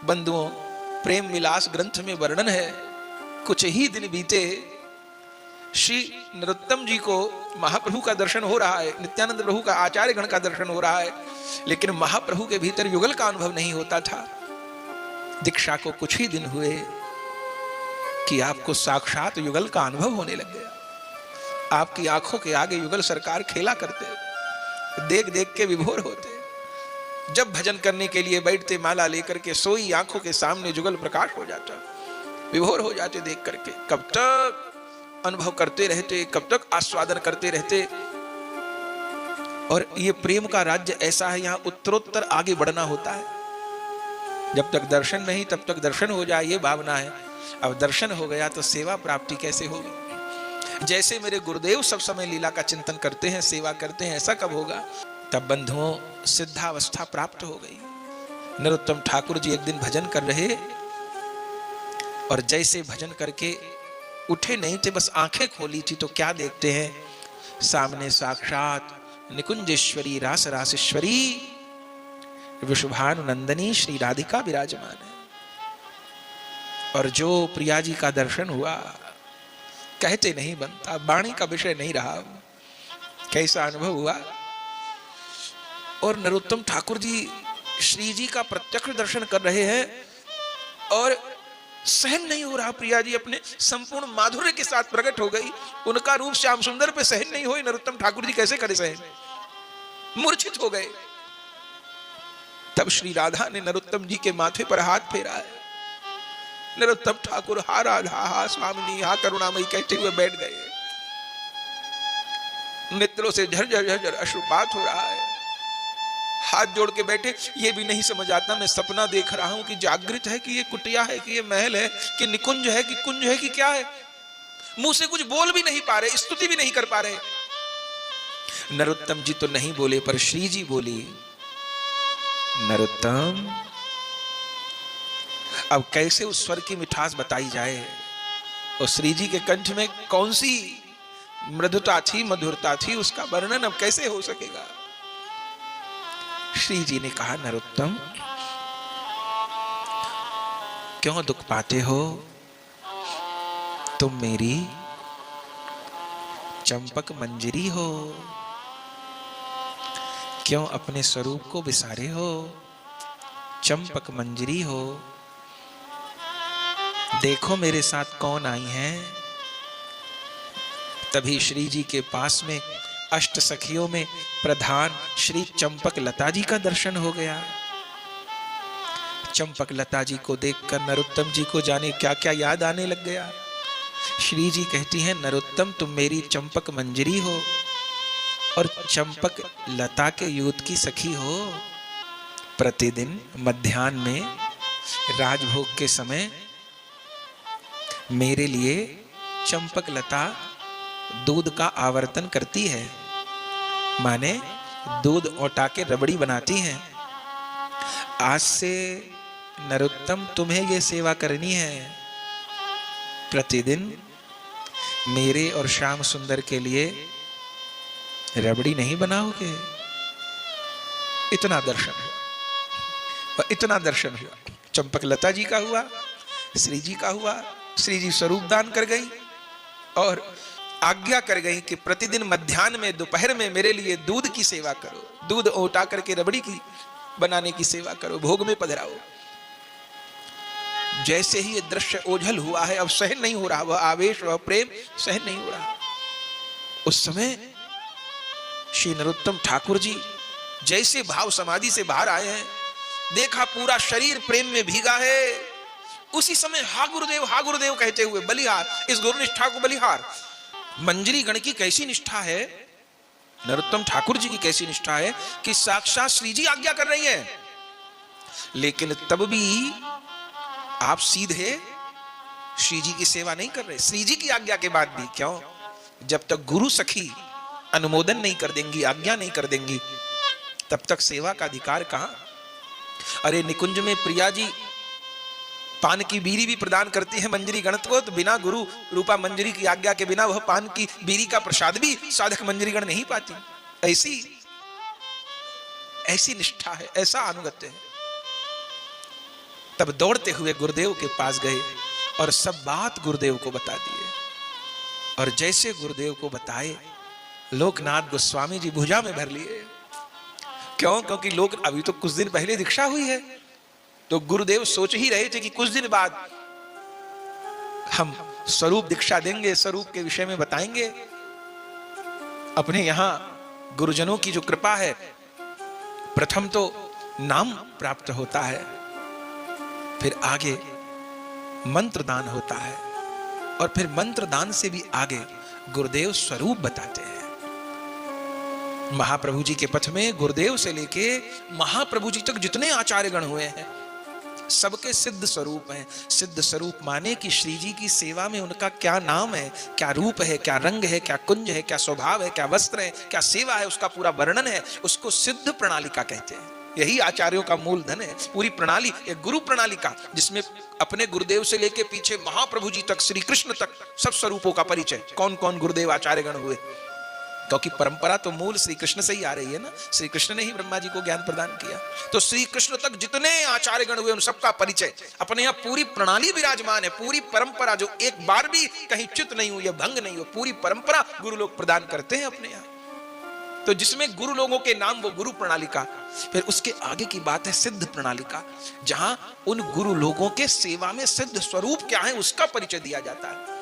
बंधुओं, प्रेम विलास ग्रंथ में वर्णन है, कुछ ही दिन बीते श्री नरोत्तम जी को महाप्रभु का दर्शन हो रहा है, नित्यानंद प्रभु का आचार्य गण का दर्शन हो रहा है, लेकिन महाप्रभु के भीतर युगल का अनुभव नहीं होता था। दीक्षा को कुछ ही दिन हुए कि आपको साक्षात युगल का अनुभव होने लग गया। आपकी आंखों के आगे युगल सरकार खेला करते, देख देख के विभोर होते। जब भजन करने के लिए बैठते माला लेकर के, सोई आंखों के सामने जुगल प्रकाश हो जाता, विभोर हो जाते देख करके। कब तक अनुभव करते रहते, कब तक आस्वादन करते रहते। और ये प्रेम का राज्य ऐसा है, यहां उत्तरोत्तर आगे बढ़ना होता है। जब तक दर्शन नहीं तब तक दर्शन हो जाए, ये भावना है। अब दर्शन हो गया तो सेवा प्राप्ति कैसे होगी? जैसे मेरे गुरुदेव सब समय लीला का चिंतन करते हैं, सेवा करते हैं, ऐसा कब होगा? तब बंधुओं सिद्धावस्था प्राप्त हो गई। नरोत्तम ठाकुर जी एक दिन भजन कर रहे, और जैसे भजन करके उठे नहीं थे, बस आंखें खोली थी, तो क्या देखते हैं? सामने साक्षात निकुंजेश्वरी रास रासेश्वरी विशुभानुनंदनी श्री राधिका विराजमान है। और जो प्रिया जी का दर्शन हुआ, कहते नहीं बनता, वाणी का विषय नहीं रहा। कैसा अनुभव हुआ। और नरोत्तम ठाकुर जी श्री जी का प्रत्यक्ष दर्शन कर रहे हैं, और सहन नहीं हो रहा। प्रिया जी अपने संपूर्ण माधुर्य के साथ प्रकट हो गई, उनका रूप श्याम सुंदर पे सहन नहीं हुई। नरोत्तम ठाकुर जी कैसे करे सहन, मूर्छित हो गए। तब श्री राधा ने नरोत्तम जी के माथे पर हाथ फेरा है। नरोत्तम ठाकुर हा राधा, हा स्वामिनी, हा करुणामयी कहते हुए बैठ गए। नेत्रों से झरझर झरझर अश्रुपात हो रहा है। हाथ जोड़ के बैठे, ये भी नहीं समझ आता मैं सपना देख रहा हूं कि जागृत है कि ये कुटिया है कि ये महल है कि निकुंज है कि कुंज है कि क्या है। मुंह से कुछ बोल भी नहीं पा रहे, स्तुति भी नहीं कर पा रहे। नरोत्तम जी तो नहीं बोले, पर श्री जी बोली, नरोत्तम अब कैसे उस स्वर की मिठास बताई जाए। और श्री जी के कंठ में कौन सी मृदुता थी, मधुरता थी, उसका वर्णन अब कैसे हो सकेगा। श्री जी ने कहा, नरोत्तम क्यों दुख पाते हो? तुम मेरी चंपक मंजरी हो, क्यों अपने स्वरूप को विसारे हो? चंपक मंजरी हो, देखो मेरे साथ कौन आई है। तभी श्री जी के पास में अष्ट सखियों में प्रधान श्री चंपक लता जी का दर्शन हो गया। चंपक लता जी को देखकर नरोत्तम जी को जाने क्या क्या याद आने लग गया। श्री जी कहती हैं, नरोत्तम तुम मेरी चंपक मंजरी हो और चंपक लता के यूथ की सखी हो। प्रतिदिन मध्याह्न में राजभोग के समय मेरे लिए चंपक लता दूध का आवर्तन करती है, माने दूध औटा के रबड़ी बनाती हैं। आज से नरोत्तम तुम्हें ये सेवा करनी है, प्रतिदिन मेरे और श्याम सुंदर के लिए रबड़ी नहीं बनाओगे। इतना दर्शन हुआ, इतना दर्शन हुआ। चंपक लता जी का हुआ, श्री जी का हुआ। श्री जी स्वरूप दान कर गई और आज्ञा कर गई कि प्रतिदिन मध्याह्न में, दोपहर में मेरे लिए दूध की सेवा करो, दूध ओटा करके रबड़ी की बनाने की सेवा करो, भोग में पधराओ। जैसे ही ये दृश्य ओझल हुआ है, अब सहन नहीं हो रहा, वह आवेश, वह प्रेम सहन नहीं हो रहा। उस समय श्री नरोत्तम ठाकुर जी जैसे भाव समाधि से बाहर आए हैं, देखा पूरा शरीर प्रेम में भीगा है। उसी समय हा गुरुदेव कहते हुए बलिहार, इस गुरु निष्ठा को बलिहार। मंजरी गण की कैसी निष्ठा है, नरोत्तम ठाकुर जी की कैसी निष्ठा है कि साक्षात श्री जी आज्ञा कर रही है, लेकिन तब भी आप सीधे श्री जी की सेवा नहीं कर रहे। श्री जी की आज्ञा के बाद भी क्यों? जब तक गुरु सखी अनुमोदन नहीं कर देंगी, आज्ञा नहीं कर देंगी, तब तक सेवा का अधिकार कहां। अरे निकुंज में प्रिया जी पान की बीड़ी भी प्रदान करती है मंजरी गण को, तो बिना गुरु रूपा मंजरी की आज्ञा के बिना वह पान की बीड़ी का प्रसाद भी साधक मंजरी गण नहीं पाती। ऐसी निष्ठा है, ऐसा अनुगत्य है। तब दौड़ते हुए गुरुदेव के पास गए और सब बात गुरुदेव को बता दिए। और जैसे गुरुदेव को बताए, लोकनाथ गोस्वामी जी भुजा में भर लिए। क्यों? क्योंकि लोग अभी तो कुछ दिन पहले दीक्षा हुई है, तो गुरुदेव सोच ही रहे थे कि कुछ दिन बाद हम स्वरूप दीक्षा देंगे, स्वरूप के विषय में बताएंगे। अपने यहां गुरुजनों की जो कृपा है, प्रथम तो नाम प्राप्त होता है, फिर आगे मंत्र दान होता है, और फिर मंत्र दान से भी आगे गुरुदेव स्वरूप बताते हैं। महाप्रभु जी के पथ में गुरुदेव से लेके महाप्रभु जी तक जितने आचार्यगण हुए हैं, सबके सिद्ध स्वरूप हैं। सिद्ध स्वरूप माने कि श्री जी की सेवा में उनका क्या नाम है, क्या रूप है, क्या रंग है, क्या कुंज है, क्या स्वभाव है, क्या वस्त्र है, क्या सेवा है, उसका पूरा वर्णन है। उसको सिद्ध प्रणालिका कहते हैं। यही आचार्यों का मूलधन है। पूरी प्रणाली एक गुरु प्रणालिका, जिसमें अपने गुरुदेव से लेके पीछे महाप्रभु जी तक, श्री कृष्ण तक सब स्वरूपों का परिचय। कौन कौन गुरुदेव आचार्यगण हुए, क्योंकि परंपरा तो मूल श्री कृष्ण से ही आ रही है ना। श्री कृष्ण ने ही ब्रह्मा जी को ज्ञान प्रदान किया, तो श्री कृष्ण तक जितने आचार्यगण हुए उन सबका परिचय अपने यहाँ पूरी प्रणाली विराजमान है। पूरी परंपरा जो एक बार भी कहीं च्युत नहीं हुई, भंग नहीं हुई, पूरी परंपरा गुरु लोग प्रदान करते हैं अपने यहाँ। तो जिसमें गुरु लोगों के नाम वो गुरु प्रणालिका। फिर उसके आगे की बात है सिद्ध प्रणालिका, जहां उन गुरु लोगों के सेवा में सिद्ध स्वरूप क्या है उसका परिचय दिया जाता है।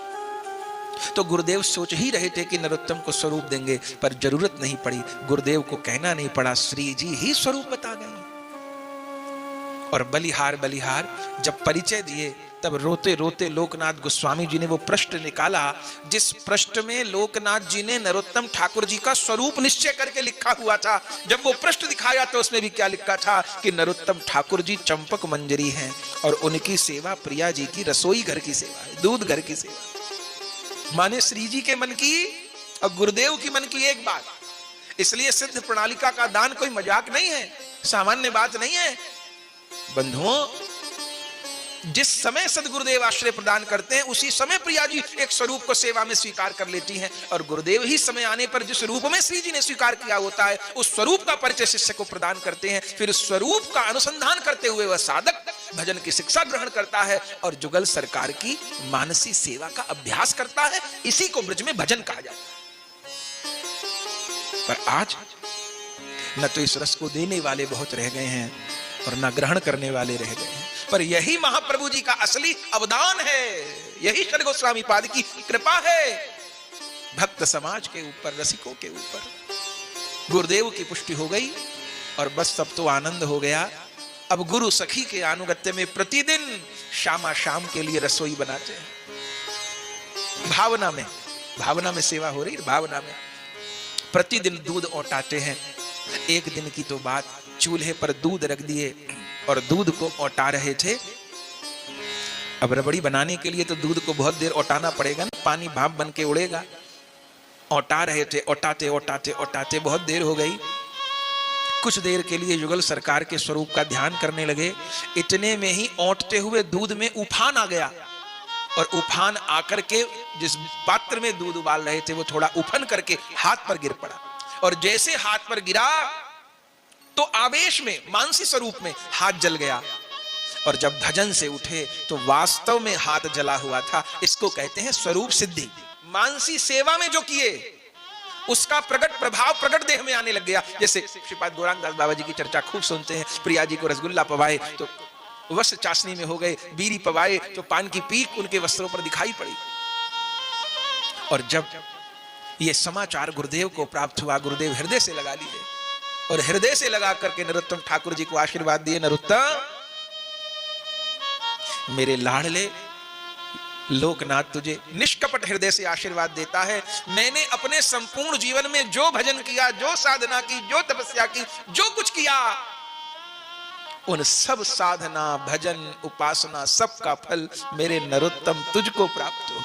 तो गुरुदेव सोच ही रहे थे कि नरोत्तम को स्वरूप देंगे, पर जरूरत नहीं पड़ी। गुरुदेव को कहना नहीं पड़ा, श्री जी ही स्वरूप बता गए। और बलिहार जब परिचय दिए, तब रोते रोते लोकनाथ गोस्वामी जी ने वो पृष्ठ निकाला, जिस पृष्ठ में लोकनाथ जी ने नरोत्तम ठाकुर जी का स्वरूप निश्चय करके लिखा हुआ था। जब वो पृष्ठ दिखाया तो उसमें भी क्या लिखा था कि नरोत्तम ठाकुर जी चंपक मंजरी हैं और उनकी सेवा प्रिया जी की रसोई घर की सेवा है, दूध घर की सेवा। माने श्री जी के मन की और गुरुदेव की मन की एक बात। इसलिए सिद्ध प्रणालिका का दान कोई मजाक नहीं है, सामान्य बात नहीं है। बंधुओं, जिस समय सदगुरुदेव आश्रय प्रदान करते हैं, उसी समय प्रिया जी एक स्वरूप को सेवा में स्वीकार कर लेती हैं, और गुरुदेव ही समय आने पर जिस रूप में श्री जी ने स्वीकार किया होता है, उस स्वरूप का परिचय शिष्य को प्रदान करते हैं। फिर उस स्वरूप का अनुसंधान करते हुए वह साधक भजन की शिक्षा ग्रहण करता है और जुगल सरकार की मानसी सेवा का अभ्यास करता है। इसी को ब्रज में भजन कहा जाता है। पर आज न तो इस रस को देने वाले बहुत रह गए हैं और न ग्रहण करने वाले रह गए हैं। पर यही महाप्रभु जी का असली अवदान है, यही श्री गोस्वामी पाद की कृपा है भक्त समाज के ऊपर, रसिकों के ऊपर। गुरुदेव की पुष्टि हो गई और बस तब तो आनंद हो गया। अब गुरु सखी के अनुगत्य में प्रतिदिन शामा शाम के लिए रसोई बनाते हैं। भावना में सेवा हो रही, भावना में प्रतिदिन दूध औटाते हैं। एक दिन की तो बात, चूल्हे पर दूध रख दिए और दूध को औटा रहे थे। अब रबड़ी बनाने के लिए तो दूध को बहुत देर औटाना पड़ेगा ना, पानी भाप बन के उड़ेगा। औटा रहे थे, औटाते औटाते औटाते बहुत देर हो गई। कुछ देर के लिए युगल सरकार के स्वरूप का ध्यान करने लगे। इतने में ही औटते हुए दूध में उफान आ गया, और उफान आकर के जिस पात्र में दूध उबाल रहे थे वो थोड़ा उफन करके हाथ पर गिर पड़ा। और जैसे हाथ पर गिरा तो आवेश में, मानसी स्वरूप में हाथ जल गया। और जब भजन से उठे तो वास्तव में हाथ जला हुआ था। इसको कहते हैं स्वरूप सिद्धि। मानसी सेवा में जो किए उसका प्रकट प्रभाव प्रकट देह में आने लग गया। जैसे श्रीपाद गौरांग दास बाबा जी की चर्चा खूब सुनते हैं। प्रिया जी को रसगुल्ला पवाए तो वस्त्र चाशनी में हो गए, बीड़ी पवाए तो पान की पीक उनके वस्त्रों पर दिखाई पड़ी। और जब ये समाचार गुरुदेव को प्राप्त हुआ, गुरुदेव हृदय से लगा लिए और हृदय से लगा करके नरोत्तम ठाकुर जी को आशीर्वाद दिए। नरोत्तम, मेरे लाडले लोकनाथ तुझे निष्कपट हृदय से आशीर्वाद देता है। मैंने अपने संपूर्ण जीवन में जो भजन किया, जो साधना की, जो तपस्या की, जो कुछ किया, उन सब साधना, भजन, उपासना, सब का फल मेरे नरोत्तम तुझको प्राप्त हो।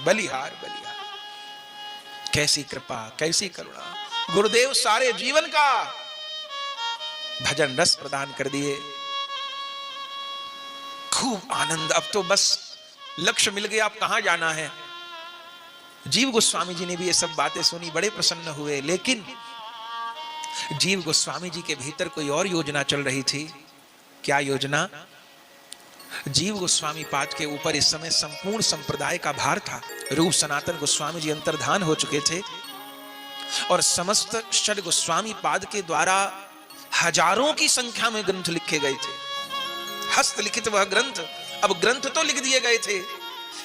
बलिहार बलिहार, कैसी कृपा, कैसी करुणा। गुरुदेव सारे जीवन का भजन रस प्रदान कर दिए। खूब आनंद। अब तो बस लक्ष्य मिल गया, अब कहां जाना है। जीव गोस्वामी जी ने भी ये सब बातें सुनी, बड़े प्रसन्न हुए। लेकिन जीव गोस्वामी जी के भीतर कोई और योजना चल रही थी। क्या योजना? जीव गोस्वामी पाद के ऊपर इस समय संपूर्ण संप्रदाय का भार था। रूप सनातन गोस्वामी जी अंतर्धान हो चुके थे और समस्त षड गोस्वामी पाद के द्वारा हजारों की संख्या में ग्रंथ लिखे गए थे। हस्तलिखित वह ग्रंथ, अब ग्रंथ तो लिख दिए गए थे,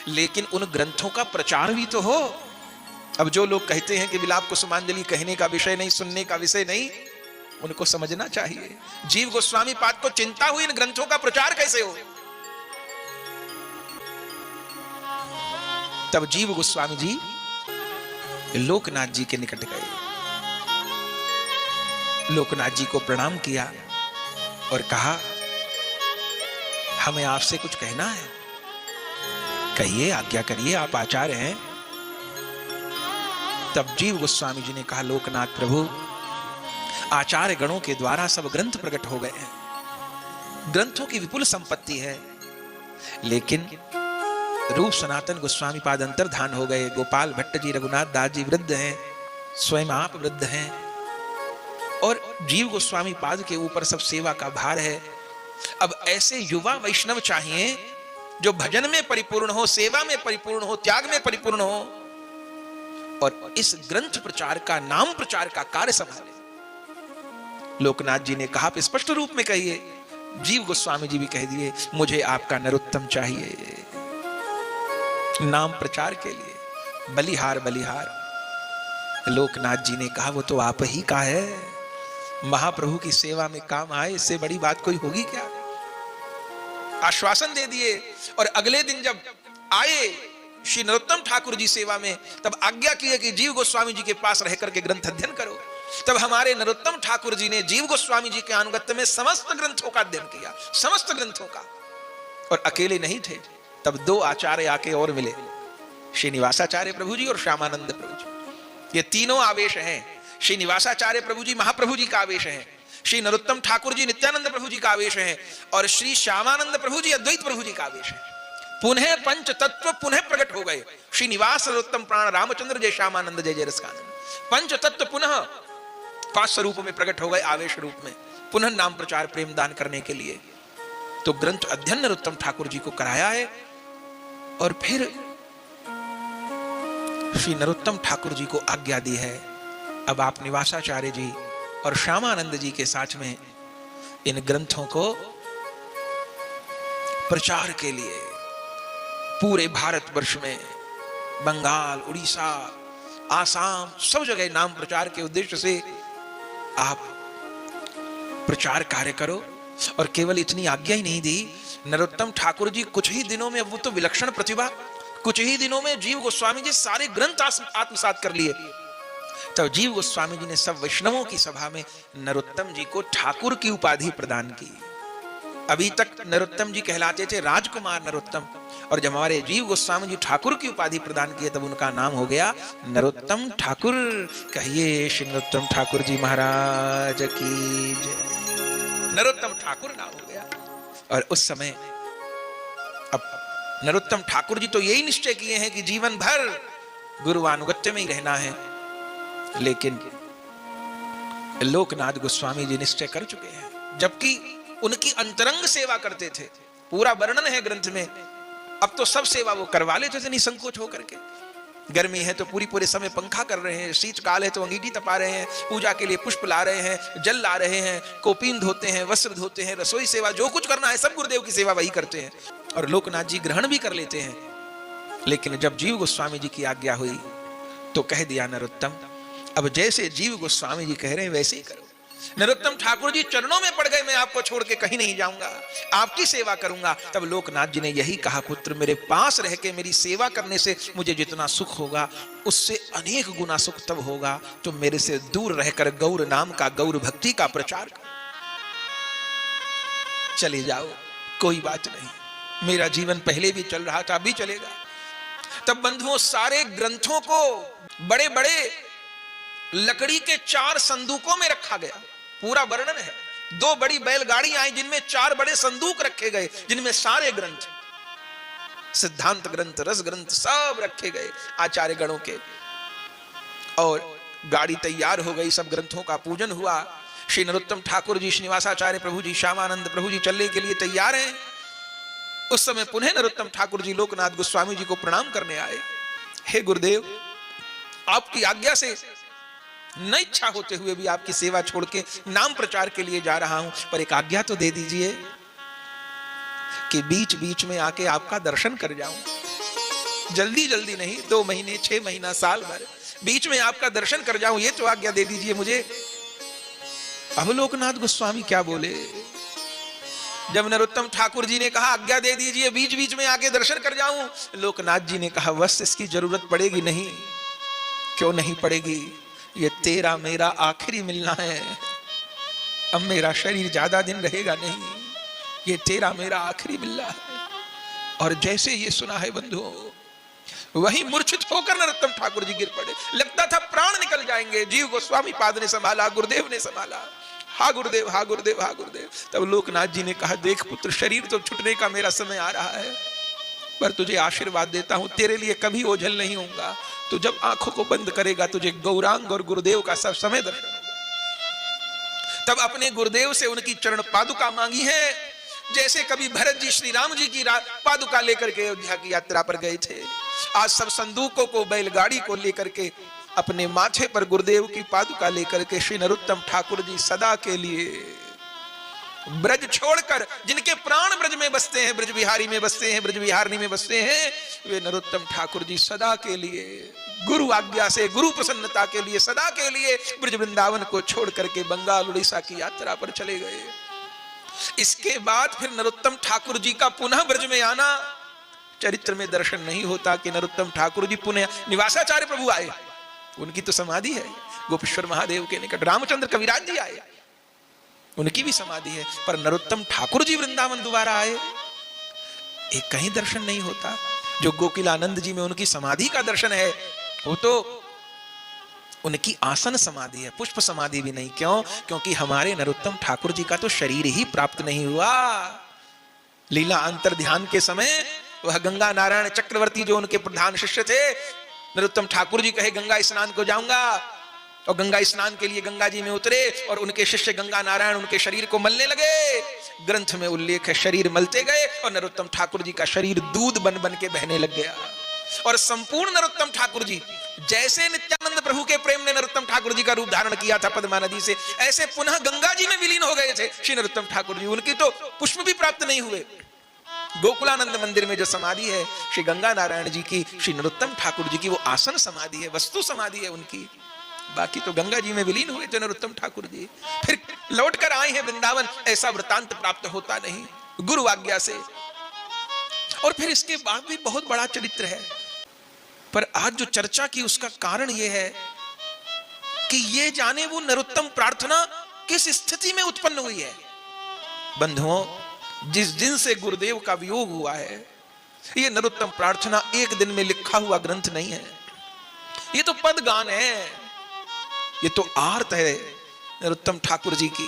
लेकिन उन ग्रंथों का प्रचार भी तो हो। अब जो लोग कहते हैं कि विलाप कुसुमांजलि कहने का विषय नहीं, सुनने का विषय नहीं, उनको समझना चाहिए जीव गोस्वामी पाद को चिंता हुई इन ग्रंथों का प्रचार कैसे हो। तब जीव गोस्वामी जी लोकनाथ जी के निकट गए, लोकनाथ जी को प्रणाम किया और कहा, हमें आपसे कुछ कहना है, कहिए, आज्ञा करिए, आप आचार्य हैं। तब जीव गोस्वामी जी ने कहा, लोकनाथ प्रभु, आचार्य गणों के द्वारा सब ग्रंथ प्रकट हो गए हैं, ग्रंथों की विपुल संपत्ति है, लेकिन रूप सनातन गोस्वामी पाद अंतर्धान हो गए। गोपाल भट्ट जी, रघुनाथ दास जी वृद्ध हैं, स्वयं आप वृद्ध हैं, और जीव गोस्वामी पाद के ऊपर सब सेवा का भार है। अब ऐसे युवा वैष्णव चाहिए जो भजन में परिपूर्ण हो, सेवा में परिपूर्ण हो, त्याग में परिपूर्ण हो, और इस ग्रंथ प्रचार का, नाम प्रचार का कार्य संभाले। लोकनाथ जी ने कहा, आप स्पष्ट रूप में कहिए। जीव गोस्वामी जी भी कह दिए, मुझे आपका नरोत्तम चाहिए नाम प्रचार के लिए, बलिहार बलिहार। लोकनाथ जी ने कहा, वो तो आप ही का है, महाप्रभु की सेवा में काम आए, इससे बड़ी बात कोई होगी क्या। आश्वासन दे दिए, और अगले दिन जब आए श्री नरोत्तम ठाकुर जी सेवा में, तब आज्ञा की है कि जीव गोस्वामी जी के पास रह करके ग्रंथ अध्ययन करो। तब हमारे नरोत्तम ठाकुर जी ने जीव गोस्वामी जी के अनुगत्य में समस्त ग्रंथों का अध्ययन किया, समस्त ग्रंथों का। और अकेले नहीं थे, तब दो आचार्य आके और मिले, श्रीनिवासाचार्य प्रभु जी और श्यामानंद प्रभु जी। ये तीनों आवेश हैं। श्रीनिवासाचार्य प्रभु जी महाप्रभु जी का आवेश है, श्री नरोत्तम ठाकुर जी नित्यानंद प्रभु जी का आवेश है, और श्री श्यामानंद प्रभु जी अद्वैत प्रभु जी का आवेश है। पुनः पंच तत्व पुनः प्रकट हो गए। श्रीनिवास नरोत्तम प्राण रामचंद्र जय श्यामानंद जय जय रसकानंद। पंच तत्व पुनः 5 स्वरूपों में प्रकट हो गए, आवेश रूप में, पुनः नाम प्रचार प्रेम दान करने के लिए। तो ग्रंथ अध्ययन नरोत्तम ठाकुर जी को कराया है, और फिर श्री नरोत्तम ठाकुर जी को आज्ञा दी है, अब आप निवासाचार्य जी और श्यामानंद जी के साथ में इन ग्रंथों को प्रचार के लिए पूरे भारतवर्ष में, बंगाल, उड़ीसा, आसाम, सब जगह नाम प्रचार के उद्देश्य से आप प्रचार कार्य करो। और केवल इतनी आज्ञा ही नहीं दी, नरोत्तम ठाकुर जी कुछ ही दिनों में, वो तो विलक्षण प्रतिभा, कुछ ही दिनों में जीव गोस्वामी जी सारे ग्रंथ आत्मसात कर लिए। तब जीव गोस्वामी जी ने सब वैष्णवों की सभा में नरोत्तम जी को ठाकुर की उपाधि प्रदान की। अभी तक नरोत्तम जी कहलाते थे राजकुमार नरोत्तम, और जब हमारे जीव गोस्वामी जी ठाकुर की उपाधि प्रदान किए, तब उनका नाम हो गया नरोत्तम ठाकुर। कहिए श्री नरोत्तम ठाकुर जी महाराज की जय। नरोत्तम ठाकुर नाम हो गया। और उस समय अब नरोत्तम ठाकुर जी तो यही निश्चय किए हैं कि जीवन भर गुरुवानुगत्य में ही रहना है, लेकिन लोकनाथ गोस्वामी जी निश्चय कर चुके हैं, जबकि उनकी अंतरंग सेवा करते थे। पूरा वर्णन है ग्रंथ में। अब तो सब सेवा वो करवा लेते थे निसंकोच होकर के। गर्मी है तो पूरे समय पंखा कर रहे हैं, शीतकाल है तो अंगीठी तपा रहे हैं, पूजा के लिए पुष्प ला रहे हैं, जल ला रहे हैं, कोपीन धोते हैं, वस्त्र धोते हैं, रसोई सेवा, जो कुछ करना है सब गुरुदेव की सेवा वही करते हैं। और लोकनाथ जी ग्रहण भी कर लेते हैं। लेकिन जब जीव गोस्वामी जी की आज्ञा हुई तो कह दिया नरोत्तम, अब जैसे जीव गोस्वामी जी कह रहे हैं वैसे ही करो। नरोत्तम ठाकुर जी चरणों में पड़ गए, मैं आपको छोड़ के कहीं नहीं जाऊंगा, आपकी सेवा करूंगा। तब लोकनाथ जी ने यही कहा, पुत्र मेरे पास रह के मेरी सेवा करने से मुझे जितना सुख होगा उससे अनेक गुना सुख तब होगा तो मेरे से दूर रहकर गौर नाम का, गौर भक्ति का प्रचार कर। चले जाओ, कोई बात नहीं, मेरा जीवन पहले भी चल रहा था, अभी चलेगा। तब बंधुओं सारे ग्रंथों को बड़े बड़े लकड़ी के 4 संदूकों में रखा गया। पूरा वर्णन है। 2 बड़ी बैलगाड़ी आई जिनमें 4 बड़े संदूक रखे गए, जिनमें सारे ग्रंथ, सिद्धांत ग्रंथ, रस ग्रंथ सब रखे गए आचार्य गणों के। और गाड़ी तैयार हो गई, सब ग्रंथों का पूजन हुआ। श्री नरोत्तम ठाकुर जी, श्रीनिवासाचार्य प्रभु जी, श्यामानंद प्रभु जी चलने के लिए तैयार हैं। उस समय पुनः नरोत्तम ठाकुर जी लोकनाथ गोस्वामी जी को प्रणाम करने आए। हे गुरुदेव, आपकी आज्ञा से न इच्छा होते हुए भी आपकी सेवा छोड़ के नाम प्रचार के लिए जा रहा हूं, पर एक आज्ञा तो दे दीजिए कि बीच बीच में आके आपका दर्शन कर जाऊं। जल्दी जल्दी नहीं, 2 महीने, 6 महीना, साल भर बीच में आपका दर्शन कर जाऊं, ये तो आज्ञा दे दीजिए मुझे। अब लोकनाथ गोस्वामी क्या बोले? जब नरोत्तम ठाकुर जी ने कहा आज्ञा दे दीजिए बीच बीच में आके दर्शन कर जाऊं, लोकनाथ जी ने कहा बस इसकी जरूरत पड़ेगी नहीं। क्यों नहीं पड़ेगी? ये तेरा मेरा आखिरी मिलना है। अब मेरा शरीर ज्यादा दिन रहेगा नहीं, ये तेरा मेरा आखिरी मिलना है। और जैसे ये सुना है बंधुओं, वही मूर्छित होकर नरोत्तम ठाकुर जी गिर पड़े। लगता था प्राण निकल जाएंगे। जीव गोस्वामी पाद ने संभाला, गुरुदेव ने संभाला। हा गुरुदेव, हा गुरुदेव, हा गुरुदेव। तब लोकनाथ जी ने कहा देख पुत्र, शरीर तो छूटने का मेरा समय आ रहा है, पर तुझे आशीर्वाद देता हूं, तेरे लिए कभी ओझल नहीं होऊंगा। तो जब आंखों को बंद करेगा तुझे गौरांग और गुरुदेव का सब समय दर्शन होगा। तब अपने गुरुदेव से उनकी चरण पादुका मांगी है, जैसे कभी भरत जी श्री राम जी की पादुका लेकर के अयोध्या की यात्रा पर गए थे। आज सब संदूकों को, बैलगाड़ी को लेकर के अपने माथे पर गुरुदेव की पादुका लेकर के श्री नरोत्तम ठाकुर जी सदा के लिए ब्रज छोड़कर, जिनके प्राण ब्रज में बसते हैं, ब्रज बिहारी में बसते हैं, ब्रज बिहारिणी में बसते हैं, वे नरोत्तम ठाकुर जी सदा के लिए गुरु आज्ञा से, गुरु प्रसन्नता के लिए, सदा के लिए ब्रज वृंदावन को छोड़ करके बंगाल उड़ीसा की यात्रा पर चले गए। इसके बाद फिर नरोत्तम ठाकुर जी का पुनः ब्रज में आना चरित्र में दर्शन नहीं होता कि नरोत्तम ठाकुर जी पुनः निवासाचार्य प्रभु आए, उनकी तो समाधि है गोपेश्वर महादेव के निकट। रामचंद्र कविराज जी आए, उनकी भी समाधि है, पर नरोत्तम ठाकुर जी वृंदावन दोबारा आए, एक कहीं दर्शन नहीं होता। जो गोकुलानंद जी में उनकी समाधि का दर्शन है, वो तो उनकी आसन समाधि है, पुष्प समाधि भी नहीं। क्यों? क्योंकि हमारे नरोत्तम ठाकुर जी का तो शरीर ही प्राप्त नहीं हुआ। लीला अंतर ध्यान के समय वह गंगा नारायण चक्रवर्ती जो उनके प्रधान शिष्य थे, नरोत्तम ठाकुर जी कहे गंगा स्नान को जाऊंगा, और गंगा स्नान के लिए गंगा जी में उतरे और उनके शिष्य गंगा नारायण उनके शरीर को मलने लगे। ग्रंथ में उल्लेख है, शरीर मलते गए और नरोत्तम ठाकुर जी का शरीर दूध बन बन के बहने लग गया। और संपूर्ण नरोत्तम ठाकुर जी, जैसे नित्यानंद प्रभु के प्रेम ने नरोत्तम ठाकुर जी का रूप धारण किया था पद्मा नदी से, ऐसे पुनः गंगा जी में विलीन हो गए थे श्री नरोत्तम ठाकुर जी। उनकी तो पुष्प भी प्राप्त नहीं हुए। गोकुलानंद मंदिर में जो समाधि है श्री गंगा नारायण जी की, श्री नरोत्तम ठाकुर जी की, वो आसन समाधि है, वस्तु समाधि है उनकी। बाकी तो गंगा जी में विलीन हुए थे नरोत्तम ठाकुर जी, फिर लौट कर आए हैं वृंदावन। ऐसा वृतांत प्राप्त होता नहीं गुरु आज्ञा से। और फिर इसके बाद भी बहुत बड़ा चरित्र है, पर आज जो चर्चा की उसका कारण यह है कि ये जाने वो नरोत्तम प्रार्थना किस स्थिति में उत्पन्न हुई है। बंधुओं, जिस दिन से गुरुदेव का वियोग हुआ है, ये नरोत्तम प्रार्थना एक दिन में लिखा हुआ ग्रंथ नहीं है, ये तो पद गान है, ये तो आर्त है नरोत्तम ठाकुर जी की।